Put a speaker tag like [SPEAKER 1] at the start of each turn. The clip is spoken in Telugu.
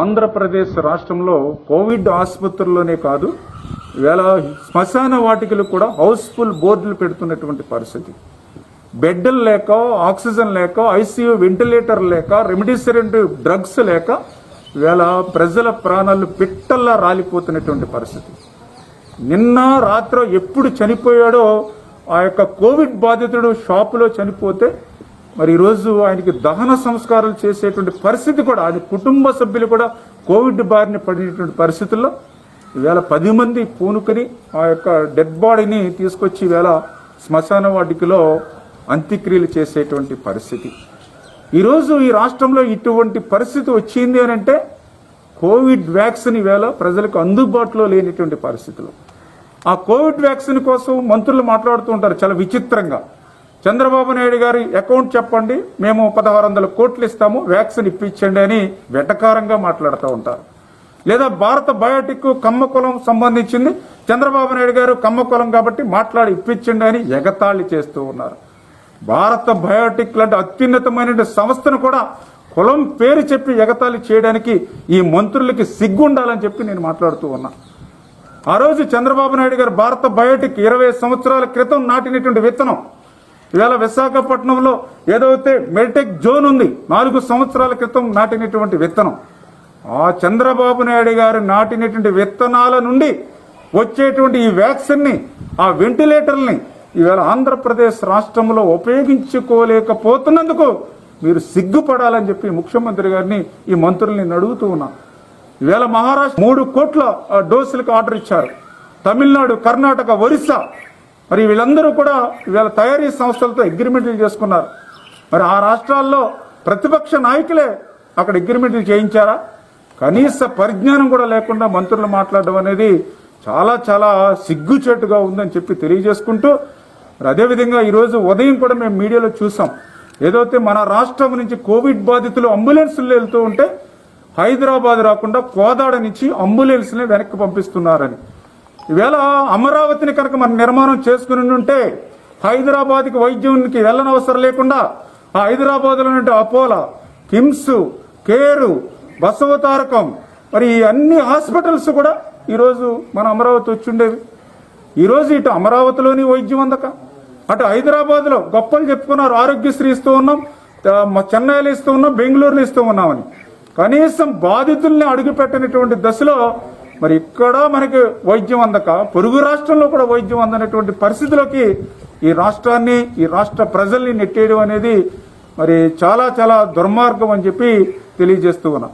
[SPEAKER 1] ఆంధ్రప్రదేశ్ రాష్ట్రంలో కోవిడ్ ఆసుపత్రుల్లోనే కాదు, ఇవాళ శ్మశాన వాటికలు కూడా హౌస్ఫుల్ బోర్డులు పెడుతున్నటువంటి పరిస్థితి. బెడ్లు లేక, ఆక్సిజన్ లేక, ఐసీయూ వెంటిలేటర్ లేక, రెమిడిసివిర్ డ్రగ్స్ లేక ఇవాళ ప్రజల ప్రాణాలు పిట్టల్లా రాలిపోతున్నటువంటి పరిస్థితి. నిన్న రాత్రి ఎప్పుడు చనిపోయాడో ఆ యొక్క కోవిడ్ బాధితుడు షాపులో చనిపోతే మరి ఈరోజు ఆయనకి దహన సంస్కారాలు చేసేటువంటి పరిస్థితి కూడా, ఆయన కుటుంబ సభ్యులు కూడా కోవిడ్ బారిన పడినటువంటి పరిస్థితుల్లో ఈవేళ 10 మంది పూనుకొని ఆ యొక్క డెడ్ బాడీని తీసుకొచ్చి ఈవేళ శ్మశాన వాటికలో అంత్యక్రియలు చేసేటువంటి పరిస్థితి. ఈరోజు ఈ రాష్ట్రంలో ఇటువంటి పరిస్థితి వచ్చింది అని అంటే కోవిడ్ వ్యాక్సిన్ ఈవేళ ప్రజలకు అందుబాటులో లేనిటువంటి పరిస్థితులు. ఆ కోవిడ్ వ్యాక్సిన్ కోసం మంత్రులు మాట్లాడుతూ ఉంటారు చాలా విచిత్రంగా. చంద్రబాబు నాయుడు గారి అకౌంట్ చెప్పండి, మేము 1600 కోట్లు ఇస్తాము, వ్యాక్సిన్ ఇప్పించండి అని వెటకారంగా మాట్లాడుతూ ఉంటారు. లేదా భారత బయోటెక్ కమ్మకులం సంబంధించింది, చంద్రబాబు నాయుడు గారు కమ్మకులం కాబట్టి మాట్లాడి ఇప్పించండి అని ఎగతాళి చేస్తూ ఉన్నారు. భారత బయోటెక్ లాంటి అత్యున్నతమైన సంస్థను కూడా కులం పేరు చెప్పి ఎగతాళి చేయడానికి ఈ మంత్రులకి సిగ్గుండాలని చెప్పి నేను మాట్లాడుతూ ఉన్నా. ఆ రోజు చంద్రబాబు నాయుడు గారు భారత బయోటెక్ 20 సంవత్సరాల క్రితం నాటినటువంటి విత్తనం ఇవాళ విశాఖపట్నంలో ఏదైతే మెడిటెక్ జోన్ ఉంది 4 సంవత్సరాల క్రితం నాటినటువంటి విత్తనం, ఆ చంద్రబాబు నాయుడు గారు నాటినటువంటి విత్తనాల నుండి వచ్చేటువంటి ఈ వ్యాక్సిన్ ని, ఆ వెంటిలేటర్ని ఇవాళ ఆంధ్రప్రదేశ్ రాష్ట్రంలో ఉపయోగించుకోలేకపోతున్నందుకు మీరు సిగ్గుపడాలని చెప్పి ముఖ్యమంత్రి గారిని ఈ మంత్రుల్ని అడుగుతూ ఉన్నా. ఇవాళ మహారాష్ట్ర 3 కోట్ల డోసులకు ఆర్డర్ ఇచ్చారు. తమిళనాడు, కర్ణాటక, ఒరిస్సా మరి వీళ్ళందరూ కూడా ఇవాళ తయారీ సంస్థలతో అగ్రిమెంట్లు చేసుకున్నారు. మరి ఆ రాష్ట్రాల్లో ప్రతిపక్ష నాయకులే అక్కడ అగ్రిమెంట్లు చేయించారా? కనీస పరిజ్ఞానం కూడా లేకుండా మంత్రులు మాట్లాడడం అనేది చాలా చాలా సిగ్గుచేటుగా ఉందని చెప్పి తెలియజేసుకుంటూ, మరి అదేవిధంగా ఈరోజు ఉదయం కూడా మేము మీడియాలో చూసాం, ఏదైతే మన రాష్ట్రం నుంచి కోవిడ్ బాధితులు అంబులెన్సులు వెళ్తూ ఉంటే హైదరాబాద్ రాకుండా కోదాడ నుంచి అంబులెన్స్ని వెనక్కి పంపిస్తున్నారని. ఈవేళ అమరావతిని కనుక మనం నిర్మాణం చేసుకుని ఉంటే హైదరాబాద్కి వైద్యానికి వెళ్ళనవసరం లేకుండా ఆ హైదరాబాద్లో ఉంటే అపోలో, కిమ్స్, కేరు, బసవతారకం మరి అన్ని హాస్పిటల్స్ కూడా ఈరోజు మన అమరావతి వచ్చి ఉండేవి. ఈరోజు ఇటు అమరావతిలోని వైద్యం అందక, అటు హైదరాబాద్లో గొప్పలు చెప్పుకున్నారు, ఆరోగ్యశ్రీ ఇస్తూ ఉన్నాం, చెన్నైలో ఇస్తూ ఉన్నాం, బెంగళూరులో ఇస్తూ ఉన్నామని. కనీసం బాధితుల్ని అడుగుపెట్టనటువంటి దశలో మరి ఇక్కడ మనకి వైద్యం అందక పొరుగు రాష్ట్రంలో కూడా వైద్యం అందనటువంటి పరిస్థితిలోకి ఈ రాష్ట్రాన్ని, ఈ రాష్ట్ర ప్రజల్ని నెట్టేయడం అనేది మరి చాలా చాలా దుర్మార్గం అని చెప్పి తెలియజేస్తూ ఉన్నాం.